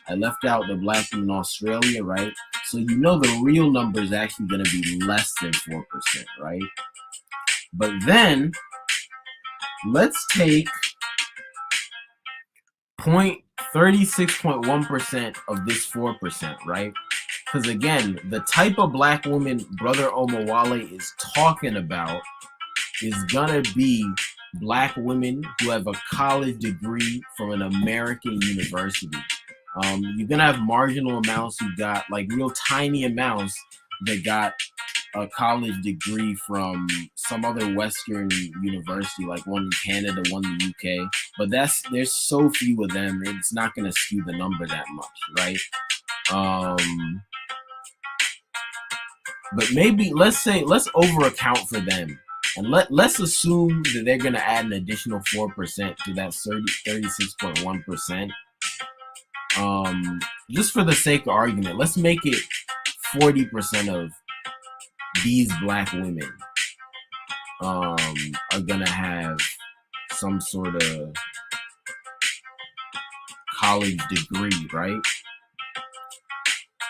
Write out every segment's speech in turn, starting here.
I left out the black in Australia, right? So you know the real number is actually going to be less than 4%, right? But then let's take 36.1% of this 4%, right? Because again, the type of black woman Brother Omawale is talking about is gonna be black women who have a college degree from an American university. You're gonna have marginal amounts who got like real tiny amounts that got a college degree from some other Western university, like one in Canada, one in the UK. But there's so few of them, it's not gonna skew the number that much, right? But maybe let's over account for them. And let's assume that they're gonna add an additional 4% to that 36.1%. Just for the sake of argument, let's make it 40% of these black women are gonna have some sort of college degree, right?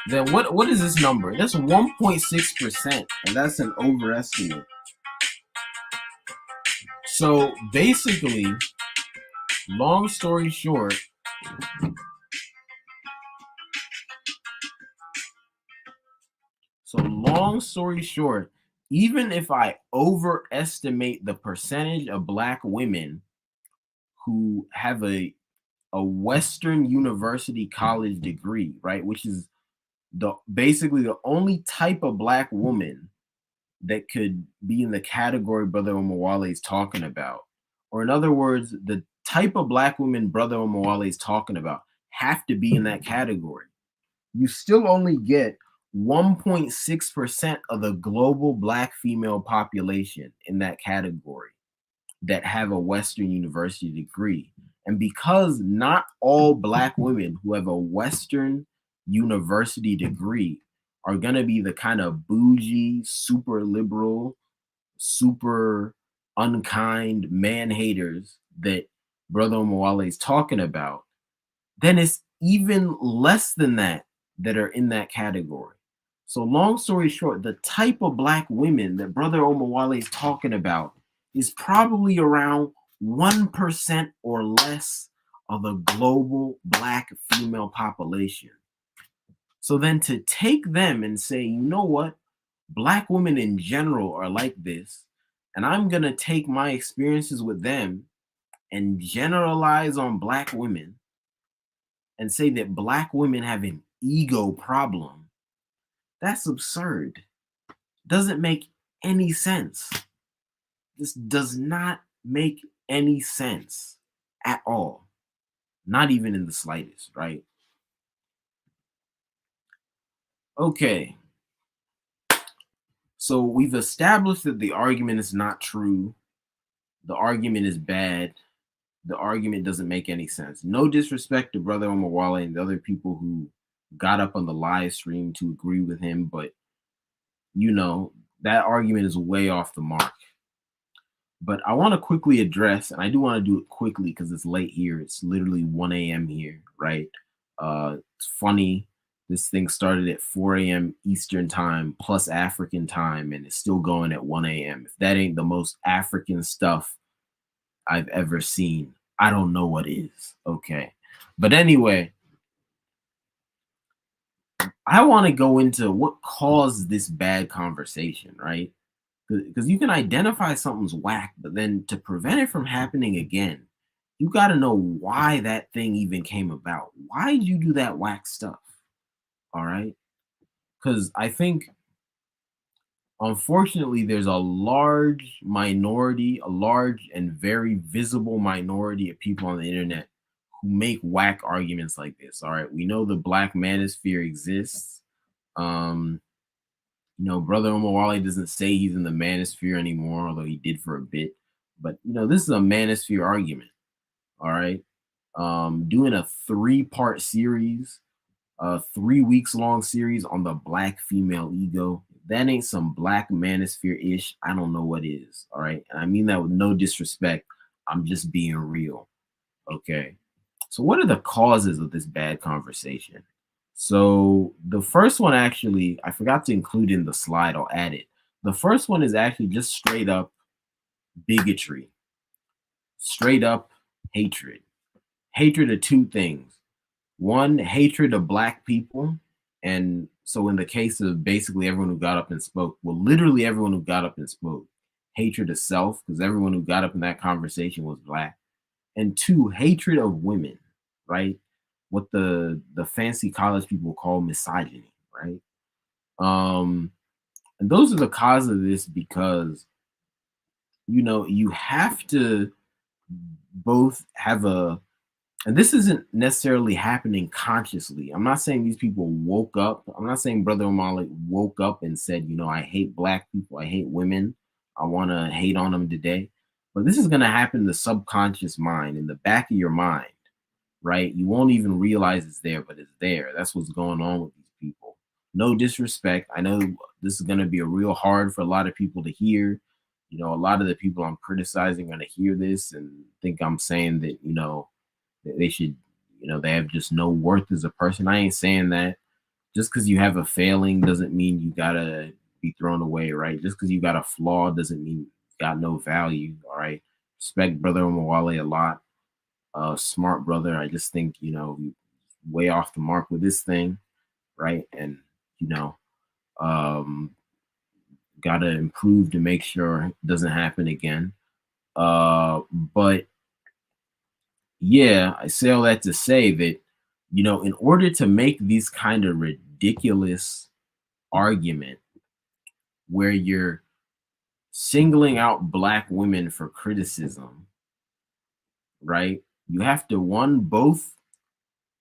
Then what is this number? That's 1.6%, and that's an overestimate. So basically, long story short, even if I overestimate the percentage of black women who have a Western university college degree, right, which is basically the only type of black woman that could be in the category Brother Omawale is talking about. Or in other words, the type of black women Brother Omawale is talking about have to be in that category. You still only get 1.6% of the global black female population in that category that have a Western university degree. And because not all black women who have a Western university degree are going to be the kind of bougie, super liberal, super unkind man haters that Brother Omawale is talking about, then it's even less than that are in that category. So long story short, the type of black women that Brother Omawale is talking about is probably around 1% or less of the global black female population. So then to take them and say, you know what, black women in general are like this, and I'm going to take my experiences with them and generalize on black women and say that black women have an ego problem, that's absurd. Doesn't make any sense. This does not make any sense at all. Not even in the slightest, right? Okay. So we've established that the argument is not true. The argument is bad. The argument doesn't make any sense. No disrespect to Brother Omawale and the other people who got up on the live stream to agree with him, but you know, that argument is way off the mark. But I want to quickly address, and I do want to do it quickly because it's late here. It's literally 1 a.m. here, right? It's funny. This thing started at 4 a.m. Eastern time plus African time, and it's still going at 1 a.m. If that ain't the most African stuff I've ever seen, I don't know what is. Okay. But anyway, I want to go into what caused this bad conversation, right? Because you can identify something's whack, but then to prevent it from happening again, you got to know why that thing even came about. Why did you do that whack stuff? All right. Because I think, unfortunately, there's a large minority, a large and very visible minority of people on the internet who make whack arguments like this. All right. We know the Black Manosphere exists. You know, Brother Omawale doesn't say he's in the Manosphere anymore, although he did for a bit. But, you know, this is a Manosphere argument. All right. Doing a 3-part series, a 3 weeks long series on the black female ego. That ain't some Black Manosphere-ish. I don't know what is. All right. And I mean that with no disrespect. I'm just being real. Okay. So, what are the causes of this bad conversation? So, the first one actually, I forgot to include in the slide, I'll add it. The first one is actually just straight up bigotry, straight up hatred. Hatred of two things. One, hatred of black people. And so, in the case of basically everyone who got up and spoke, well, literally everyone who got up and spoke, hatred of self, because everyone who got up in that conversation was black. And two, hatred of women, right? What the fancy college people call misogyny, right? Um, and those are the cause of this because you have to both have a, and this isn't necessarily happening consciously. I'm not saying these people woke up. I'm not saying Brother O'Malley woke up and said, I hate black people, I hate women, I want to hate on them today. But this is going to happen in the subconscious mind, in the back of your mind, right? You won't even realize it's there, but it's there. That's what's going on with these people. No disrespect. I know this is going to be a real hard for a lot of people to hear. A lot of the people I'm criticizing are going to hear this and think I'm saying that, they should, they have just no worth as a person. I ain't saying that. Just because you have a failing doesn't mean you gotta be thrown away, right? Just because you got a flaw doesn't mean you got no value. All right. Respect Brother Omawale a lot. Smart brother. I just think, way off the mark with this thing, right? And, you know, um, gotta improve to make sure it doesn't happen again. But yeah, I say all that to say that, in order to make these kind of ridiculous argument where you're singling out black women for criticism, right? You have to both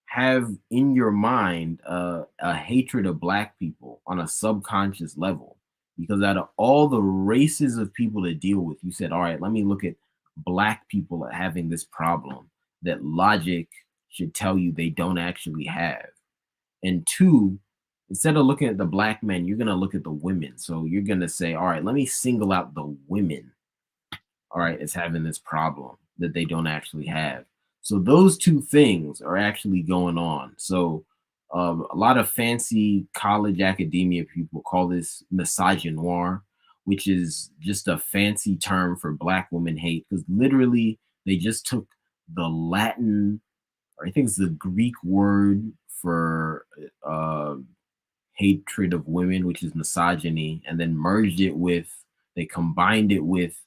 have in your mind a hatred of black people on a subconscious level. Because out of all the races of people to deal with, you said, all right, let me look at black people having this problem that logic should tell you they don't actually have. And two, instead of looking at the black men, you're going to look at the women. So you're going to say, all right, let me single out the women, all right, as having this problem that they don't actually have. So those two things are actually going on. So a lot of fancy college academia people call this misogynoir, which is just a fancy term for black woman hate, because literally they just took the Latin, or I think it's the Greek word for hatred of women, which is misogyny, and then they combined it with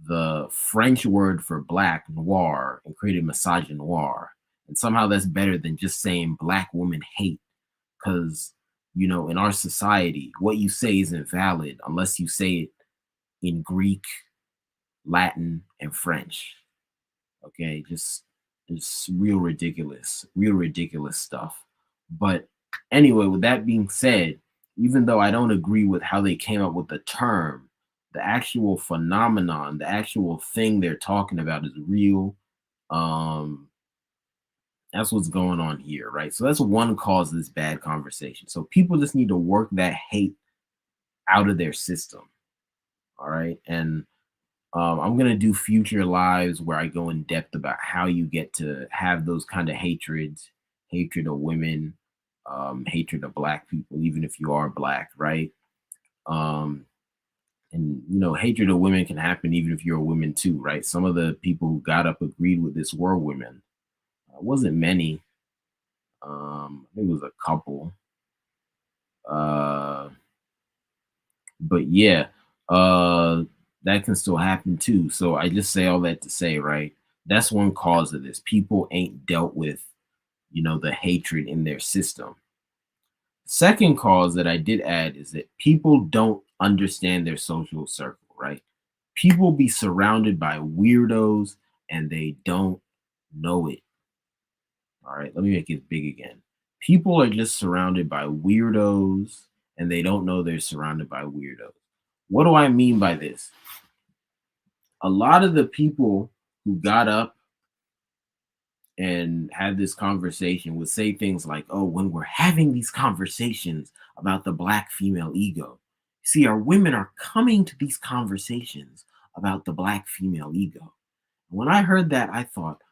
the French word for black, noir, and created misogynoir. And somehow that's better than just saying black women hate. Because, in our society, what you say isn't valid unless you say it in Greek, Latin, and French. Okay, just it's real ridiculous stuff. But anyway, with that being said, even though I don't agree with how they came up with the term, the actual phenomenon, the actual thing they're talking about is real. Um, that's what's going on here, right? So that's one cause of this bad conversation. So people just need to work that hate out of their system. All right. And I'm gonna do future lives where I go in depth about how you get to have those kind of hatreds, hatred of women, hatred of black people, even if you are black, right? Um, and hatred of women can happen even if you're a woman too, right? Some of the people who got up agreed with this were women. It wasn't many. I think it was a couple. Uh, but yeah, uh, that can still happen too. So I just say all that to say, right? That's one cause of this. People ain't dealt with, the hatred in their system. Second cause that I did add is that people don't understand their social circle, right? People be surrounded by weirdos and they don't know it. All right, let me make it big again. People are just surrounded by weirdos and they don't know they're surrounded by weirdos. What do I mean by this? A lot of the people who got up and had this conversation would say things like, oh, when we're having these conversations about the black female ego, see, our women are coming to these conversations about the black female ego. When I heard that, I thought,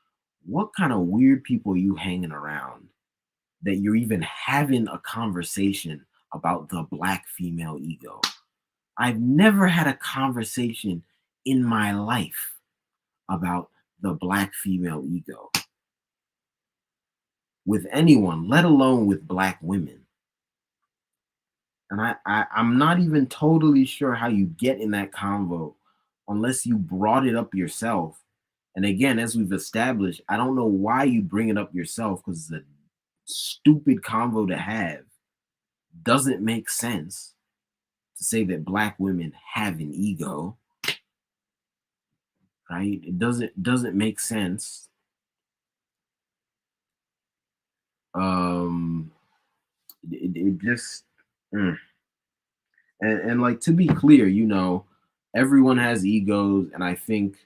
what kind of weird people are you hanging around that you're even having a conversation about the black female ego? I've never had a conversation in my life about the black female ego with anyone, let alone with black women. And I'm not even totally sure how you get in that convo unless you brought it up yourself. And again, as we've established, I don't know why you bring it up yourself, because it's a stupid convo to have. Doesn't make sense to say that black women have an ego, right? It doesn't make sense. Um, it just and like, to be clear, everyone has egos, and I think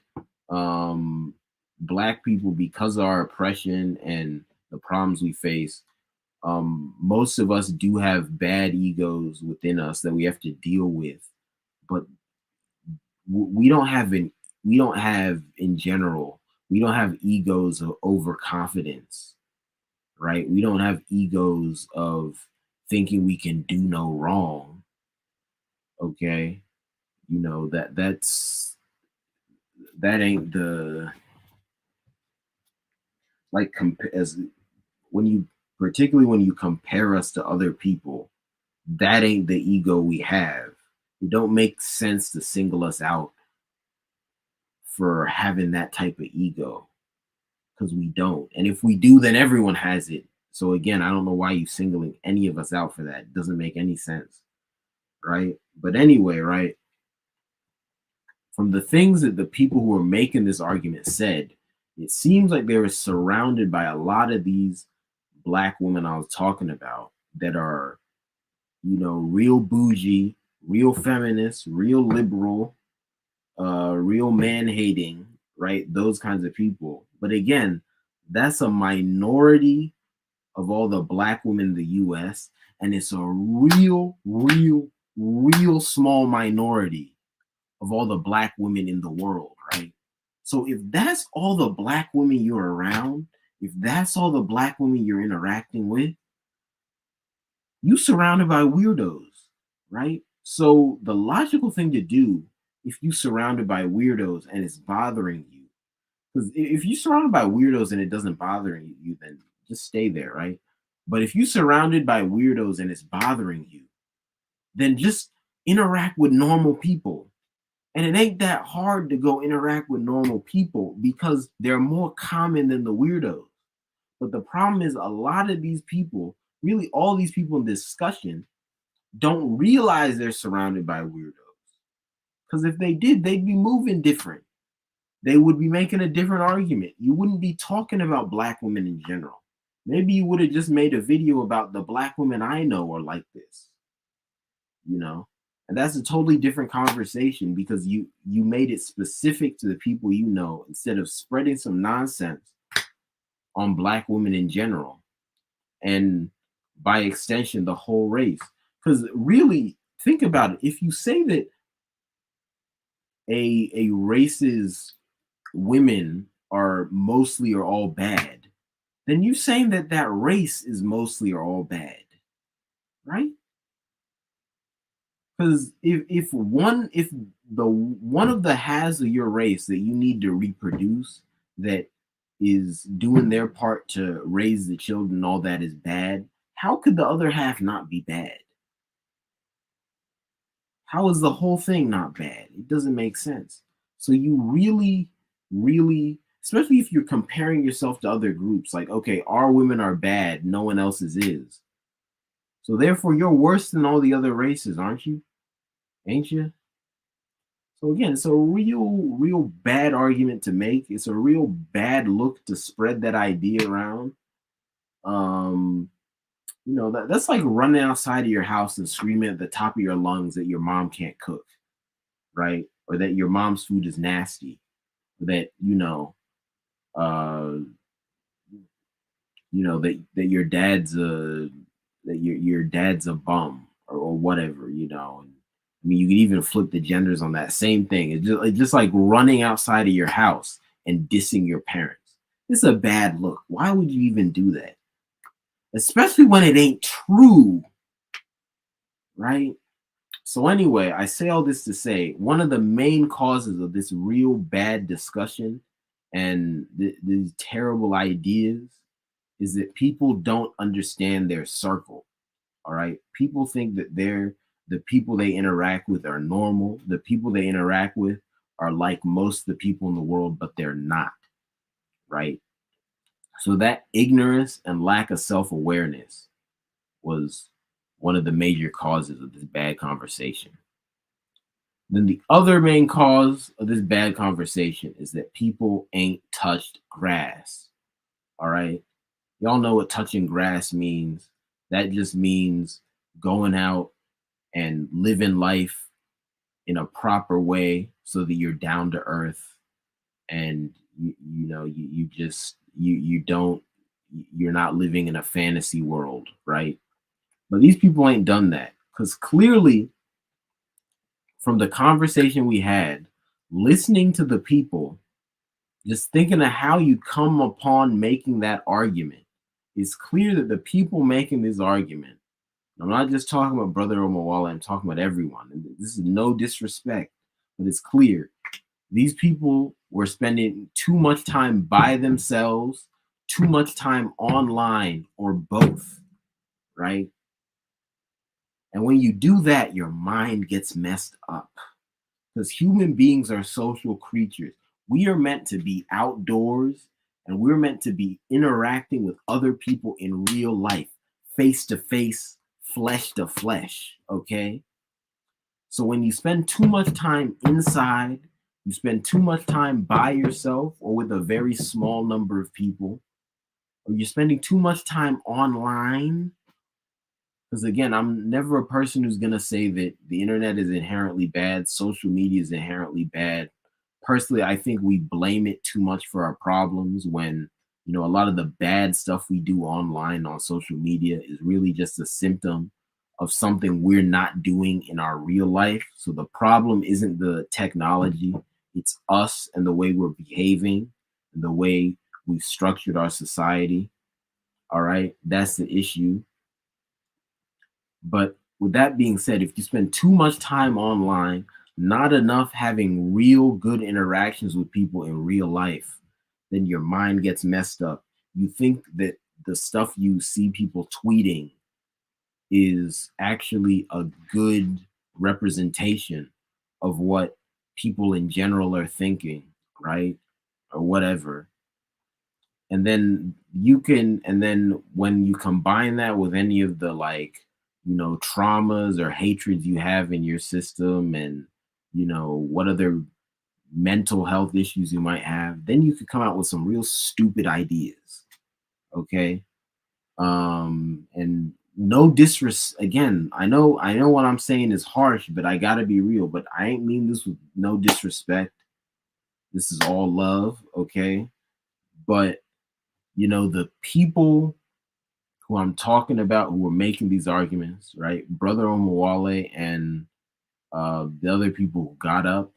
black people, because of our oppression and the problems we face, most of us do have bad egos within us that we have to deal with. But we don't have in general, we don't have egos of overconfidence, right? We don't have egos of thinking we can do no wrong. Okay, that ain't the, like, as when you particularly when you compare us to other people, that ain't the ego we have. It don't make sense to single us out for having that type of ego, because we don't. And if we do, then everyone has it. So again, I don't know why you singling any of us out for that. It doesn't make any sense, right? But anyway, right? From the things that the people who are making this argument said, it seems like they were surrounded by a lot of these black women I was talking about that are, real bougie, real feminist, real liberal, real man hating, right? Those kinds of people. But again, that's a minority of all the black women in the US, and it's a real small minority of all the black women in the world, right? So if that's all the black women you're around, if that's all the black women you're interacting with, you surrounded by weirdos, right? So the logical thing to do, if you surrounded by weirdos and it's bothering you, because if you're surrounded by weirdos and it doesn't bother you, then just stay there, right? But if you're surrounded by weirdos and it's bothering you, then just interact with normal people. And it ain't that hard to go interact with normal people because they're more common than the weirdos. But the problem is, a lot of these people, really all these people in discussion, don't realize they're surrounded by weirdos. Because if they did, they'd be moving different. They would be making a different argument. You wouldn't be talking about black women in general. Maybe you would have just made a video about the black women I know are like this, and that's a totally different conversation, because you made it specific to the people you know, instead of spreading some nonsense on black women in general, and by extension the whole race. Because really, think about it. If you say that a race's women are mostly or all bad, then you're saying that that race is mostly or all bad, right? Because if the one of the halves of your race that you need to reproduce, that is doing their part to raise the children, all that is bad, how could the other half not be bad? How is the whole thing not bad? It doesn't make sense. So you really, especially if you're comparing yourself to other groups, like, okay, our women are bad, no one else's is. So therefore, you're worse than all the other races, aren't you? Ain't you? So again, it's a real bad argument to make. It's a real bad look to spread that idea around. Um, that's like running outside of your house and screaming at the top of your lungs that your mom can't cook, right? Or that your mom's food is nasty. That uh, that your dad's your dad's a bum, or whatever, And I mean, you can even flip the genders on that same thing. It's just like running outside of your house and dissing your parents. It's a bad look. Why would you even do that? Especially when it ain't true, right? So anyway, I say all this to say one of the main causes of this real bad discussion and these terrible ideas is that people don't understand their circle. All right, people think that the people they interact with are normal. The people they interact with are like most of the people in the world, but they're not. Right. So that ignorance and lack of self-awareness was one of the major causes of this bad conversation. Then the other main cause of this bad conversation is that people ain't touched grass. All right. Y'all know what touching grass means. That just means going out and living life in a proper way so that you're down to earth and you just you don't you're not living in a fantasy world, right? But these people ain't done that because clearly from the conversation we had, listening to the people, just thinking of how you come upon making that argument, it's clear that the people making this argument, I'm not just talking about Brother Omawala, I'm talking about everyone. This is no disrespect, but it's clear. These people were spending too much time by themselves, too much time online, or both, right? And when you do that, your mind gets messed up because human beings are social creatures. We are meant to be outdoors and we're meant to be interacting with other people in real life, face to face, flesh to flesh. Okay. So when you spend too much time inside, you spend too much time by yourself or with a very small number of people, or you're spending too much time online, because again, I'm never a person who's gonna say that the internet is inherently bad, social media is inherently bad. Personally, I think we blame it too much for our problems when a lot of the bad stuff we do online on social media is really just a symptom of something we're not doing in our real life. So the problem isn't the technology, it's us and the way we're behaving and the way we've structured our society. All right, that's the issue. But with that being said, if you spend too much time online, not enough having real good interactions with people in real life, then your mind gets messed up. You think that the stuff you see people tweeting is actually a good representation of what people in general are thinking, right? Or whatever. And then when you combine that with any of the traumas or hatreds you have in your system and what other mental health issues you might have, then you could come out with some real stupid ideas. Okay. And no disres again, I know what I'm saying is harsh, but I gotta be real. But I ain't mean this with no disrespect. This is all love, okay? But the people who I'm talking about who are making these arguments, right? Brother Omawale and the other people who got up,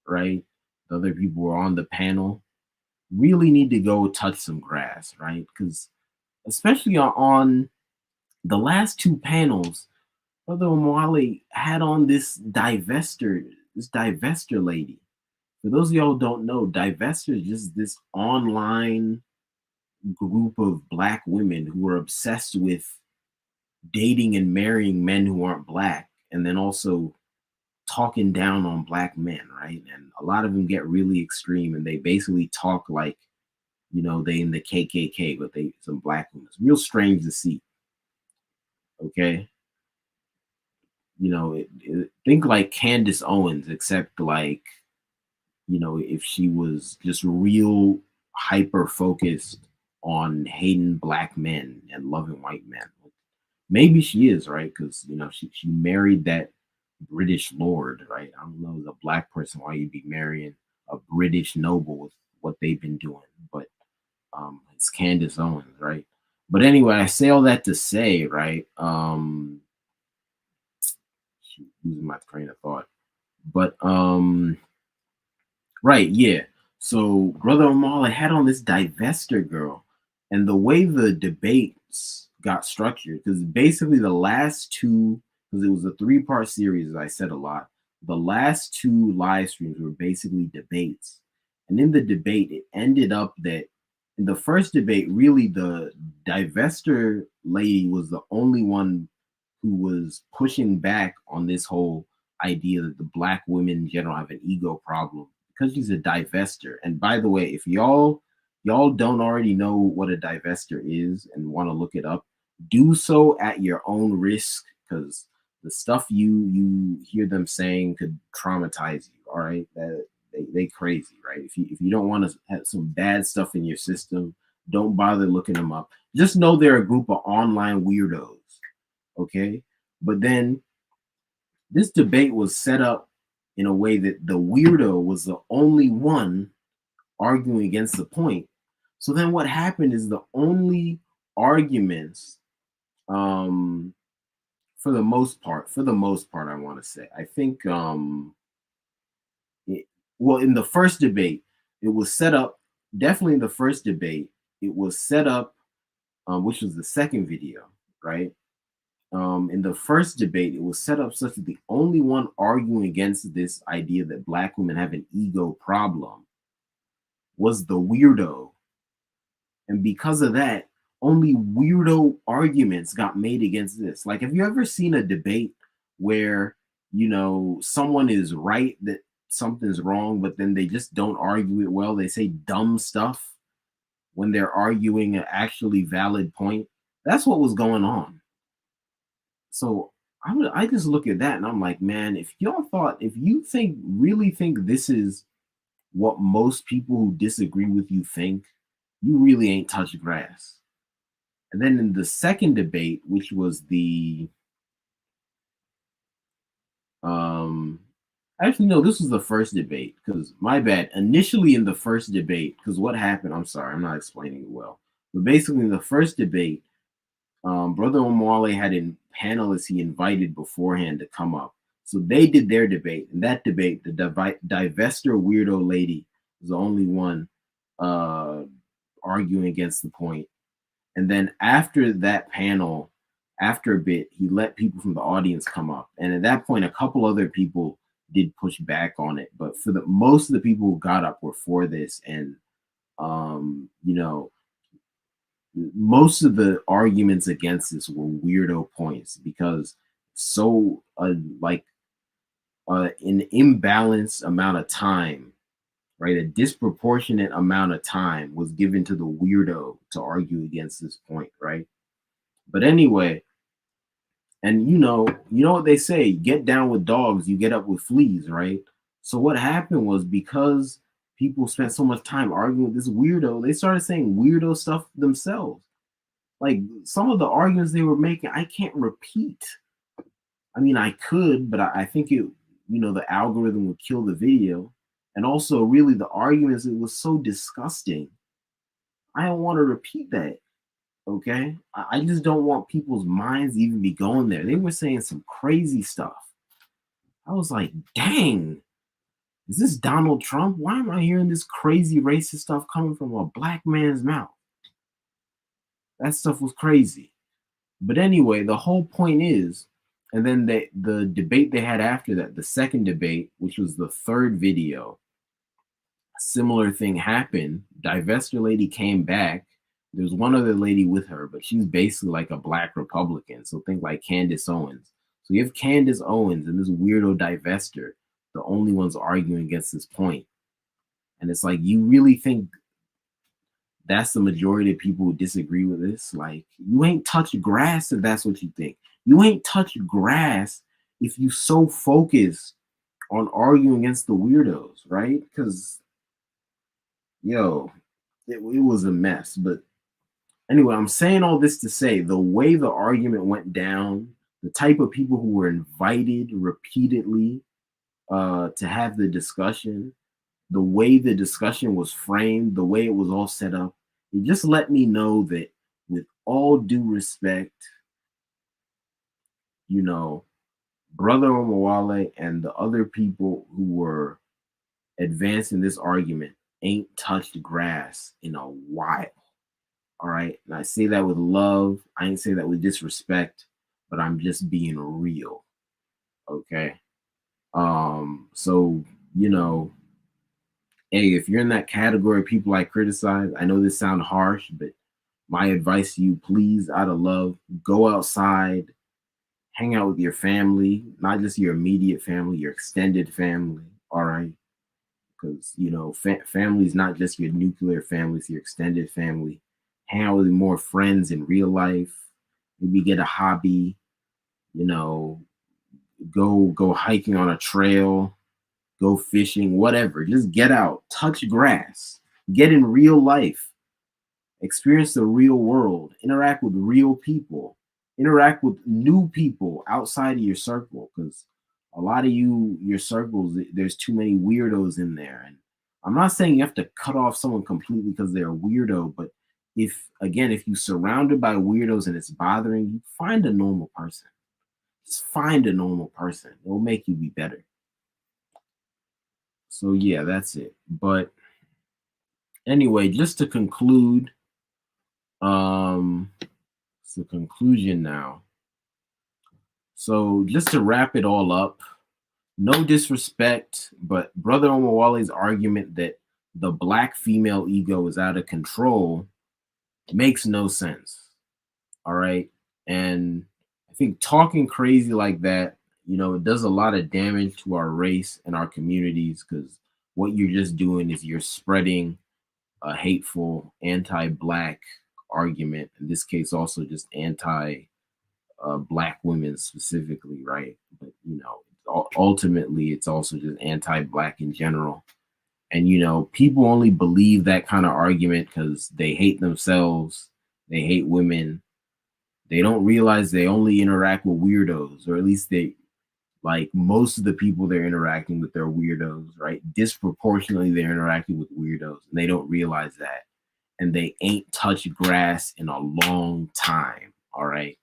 right? The other people who are on the panel really need to go touch some grass, right? Because especially on the last two panels, Brother Omawale had on this divester lady. For those of y'all who don't know, divester is just this online group of black women who are obsessed with dating and marrying men who aren't black and then also talking down on black men, right? And a lot of them get really extreme and they basically talk like they in the KKK, but they some black women. It's real strange to see. Okay. Think like Candace Owens, except like if she was just real hyper focused on hating black men and loving white men. Maybe she is, right? Because she married that British lord, right? I don't know as a black person why you'd be marrying a British noble with what they've been doing, but it's Candace Owens, right? But anyway, I say all that to say, right? Losing my train of thought, but right, yeah. So Brother Omala had on this divester girl, and the way the debates got structured, because basically the last two, because it was a three-part series, as I said a lot, the last two live streams were basically debates. And in the debate, it ended up that in the first debate, really the divester lady was the only one who was pushing back on this whole idea that the black women in general have an ego problem because she's a divester. And by the way, if y'all don't already know what a divester is and want to look it up, do so at your own risk, because the stuff you hear them saying could traumatize you. All right, they crazy, right? If you don't want to have some bad stuff in your system, don't bother looking them up. Just know they're a group of online weirdos. Okay, but then this debate was set up in a way that the weirdo was the only one arguing against the point. So then what happened is the only arguments, um, for the most part, I want to say, I think, it, well, in the first debate, it was set up, definitely in the first debate, it was set up, which was the second video, right? In the first debate, it was set up such that the only one arguing against this idea that black women have an ego problem was the weirdo. And because of that, only weirdo arguments got made against this. Like, have you ever seen a debate where, someone is right that something's wrong, but then they just don't argue it well? They say dumb stuff when they're arguing an actually valid point. That's what was going on. So I just look at that and I'm like, man, if you really think this is what most people who disagree with you think, you really ain't touched grass. And then in the second debate, which was the um actually no, this was the first debate, because my bad. Initially in the first debate, because what happened, I'm sorry, I'm not explaining it well. But basically in the first debate, Brother Omwale had panelists he invited beforehand to come up. So they did their debate. In that debate, the divester weirdo lady was the only one uh, arguing against the point. And then after that panel, after a bit, he let people from the audience come up. And at that point, a couple other people did push back on it. But for the most of the people who got up were for this. And you know, most of the arguments against this were weirdo points, because so like an imbalanced amount of time, right? A disproportionate amount of time was given to the weirdo to argue against this point, right? But anyway, and you know what they say, get down with dogs, you get up with fleas, right? So what happened was, because people spent so much time arguing with this weirdo, they started saying weirdo stuff themselves. Like, some of the arguments they were making, I can't repeat. I mean, I could, but I think the algorithm would kill the video. And also, really, the arguments, it was so disgusting. I don't want to repeat that. Okay. I just don't want people's minds even be going there. They were saying some crazy stuff. I was like, dang, is this Donald Trump? Why am I hearing this crazy racist stuff coming from a black man's mouth? That stuff was crazy. But anyway, the whole point is, and then the debate they had after that, the second debate, which was the third video, a similar thing happened. Divester lady came back. There's one other lady with her, but she's basically like a black Republican. So think like Candace Owens. So you have Candace Owens and this weirdo divester, the only ones arguing against this point. And it's like, you really think that's the majority of people who disagree with this? Like, you ain't touched grass if that's what you think. You ain't touched grass if you so focused on arguing against the weirdos, right? Because, yo, it was a mess. But anyway, I'm saying all this to say, the way the argument went down, the type of people who were invited repeatedly to have the discussion, the way the discussion was framed, the way it was all set up, it just let me know that, with all due respect, Brother Omawale and the other people who were advancing this argument, ain't touched grass in a while. All right. And I say that with love. I ain't say that with disrespect, but I'm just being real. Okay. So, you know, hey, if you're in that category of people I criticize, I know this sounds harsh, but my advice to you, please, out of love, go outside, hang out with your family, not just your immediate family, your extended family. All right. Because, you know, family is not just your nuclear family, it's your extended family. Hang out with more friends in real life. Maybe get a hobby, you know, go hiking on a trail, go fishing, whatever. Just get out, touch grass, get in real life, experience the real world, interact with real people, interact with new people outside of your circle. Because a lot of your circles, there's too many weirdos in there. And I'm not saying you have to cut off someone completely because they're a weirdo, but if you're surrounded by weirdos and it's bothering you, find a normal person. Just find a normal person. It'll make you be better. So yeah, that's it. But anyway, just to conclude, it's the conclusion now. So just to wrap it all up, no disrespect, but Brother Omawale's argument that the black female ego is out of control makes no sense. All right. And I think talking crazy like that, it does a lot of damage to our race and our communities, because what you're just doing is you're spreading a hateful anti-black argument. In this case, also just anti-black women specifically, right? But ultimately, it's also just anti-black in general. And people only believe that kind of argument because they hate themselves, they hate women. They don't realize they only interact with weirdos, or at least like most of the people they're interacting with, they're weirdos, right? Disproportionately, they're interacting with weirdos, and they don't realize that. And they ain't touched grass in a long time, all right?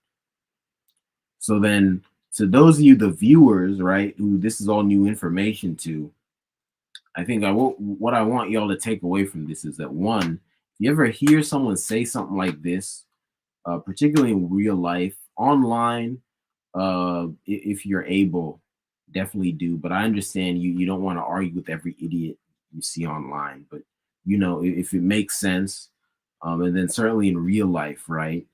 So then, to those of you, the viewers, right, who this is all new information to, I think what I want y'all to take away from this is that, one, if you ever hear someone say something like this, particularly in real life, online, if you're able, definitely do. But I understand you don't want to argue with every idiot you see online. But if it makes sense, and then certainly in real life, right?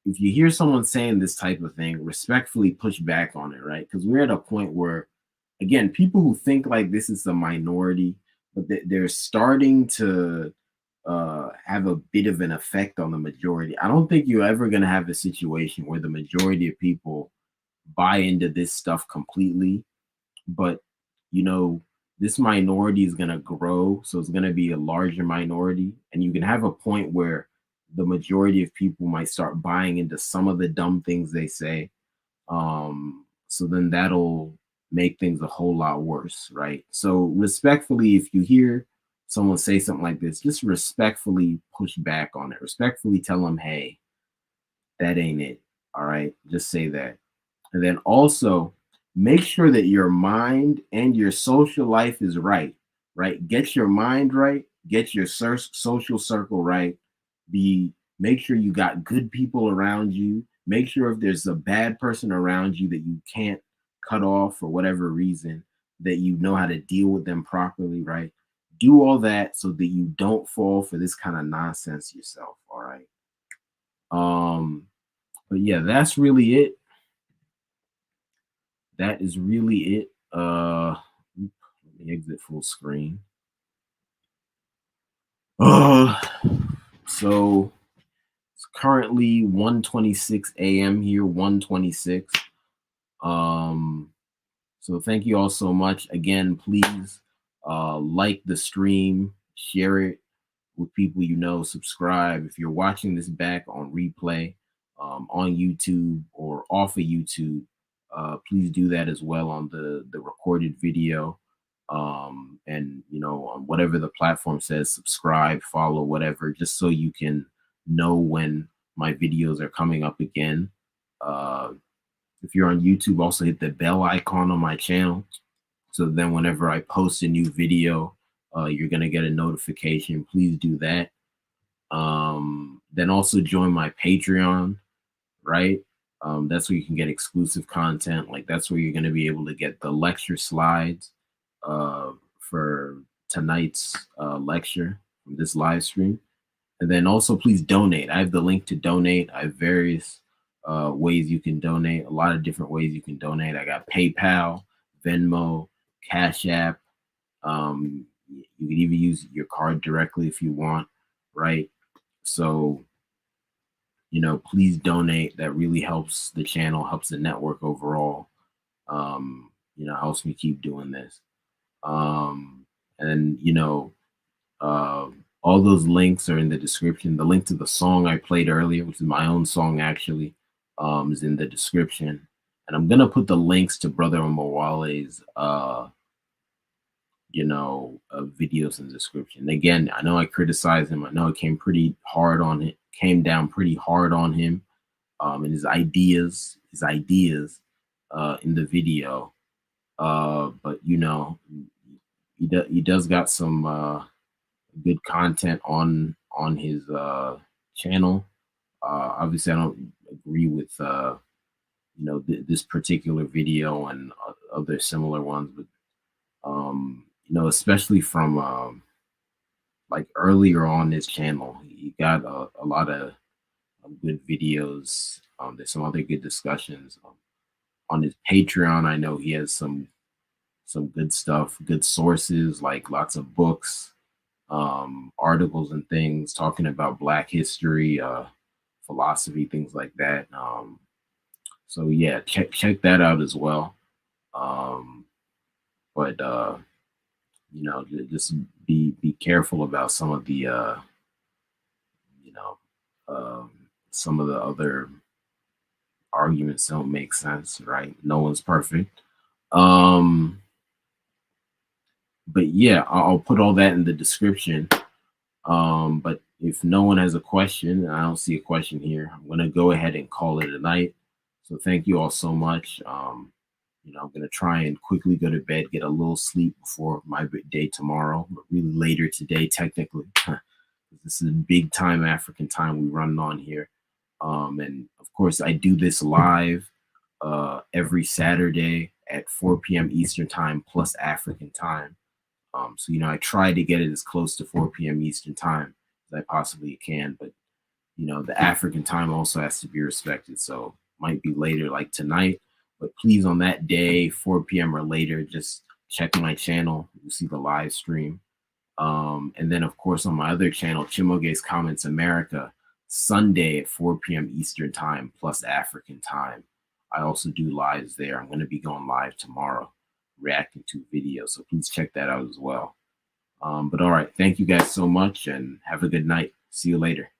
If you hear someone saying this type of thing, respectfully push back on it, right? Because we're at a point where, again, people who think like this is a minority, but they're starting to have a bit of an effect on the majority. I don't think you're ever going to have a situation where the majority of people buy into this stuff completely, but this minority is going to grow, so it's going to be a larger minority, and you can have a point where the majority of people might start buying into some of the dumb things they say. So then that'll make things a whole lot worse, right? So respectfully, if you hear someone say something like this, just respectfully push back on it. Respectfully tell them, hey, that ain't it. All right. Just say that. And then also make sure that your mind and your social life is right, right? Get your mind right. Get your social circle right. Make sure you got good people around you. Make sure if there's a bad person around you that you can't cut off for whatever reason, that you know how to deal with them properly, right? Do all that so that you don't fall for this kind of nonsense yourself. All right. But yeah, that's really it. That is really it. Let me exit full screen. So it's currently 1:26 a.m. here, 1:26. So thank you all so much. Again, please like the stream, share it with people you know, subscribe. If you're watching this back on replay, on YouTube or off of YouTube, please do that as well on the recorded video. And on whatever the platform says, subscribe, follow, whatever, just so you can know when my videos are coming up again. If you're on YouTube, also hit the bell icon on my channel, so then whenever I post a new video, you're gonna get a notification. Please do that. Then also join my Patreon, right? That's where you can get exclusive content. Like that's where you're gonna be able to get the lecture slides for tonight's lecture from this live stream. And then also please donate. I have the link to donate. I have various ways you can donate, a lot of different ways you can donate. I got PayPal, Venmo, Cash App. You can even use your card directly if you want, right? So, please donate. That really helps the channel, helps the network overall. Helps me keep doing this. And all those links are in the description. The link to the song I played earlier, which is my own song actually, is in the description. And I'm gonna put the links to Brother Omawale's videos in the description. Again, I know I criticized him. I know it came down pretty hard on him, and his ideas in the video. But he does got some good content on his channel. Obviously, I don't agree with this particular video and other similar ones, but especially from like earlier on his channel, he got a lot of good videos. There's some other good discussions on his Patreon. I know he has some good stuff, good sources, like lots of books, articles and things talking about Black history, philosophy, things like that. So yeah, check that out as well. But just be careful about some of the some of the other arguments don't make sense, right? No one's perfect. But yeah, I'll put all that in the description. But if no one has a question, I don't see a question here, I'm gonna go ahead and call it a night. So thank you all so much. I'm gonna try and quickly go to bed, get a little sleep before my day tomorrow, but really later today, technically. This is big time African time we run on here. And of course, I do this live every Saturday at 4 p.m. Eastern time plus African time. So, I try to get it as close to 4 p.m. Eastern time as I possibly can. But, the African time also has to be respected. So might be later like tonight. But please, on that day, 4 p.m. or later, just check my channel. You'll see the live stream. And then, of course, on my other channel, CHIMAOGE's Comments America, Sunday at 4 p.m. Eastern time plus African time. I also do lives there. I'm going to be going live tomorrow, reacting to videos. So please check that out as well. But all right, thank you guys so much and have a good night. See you later.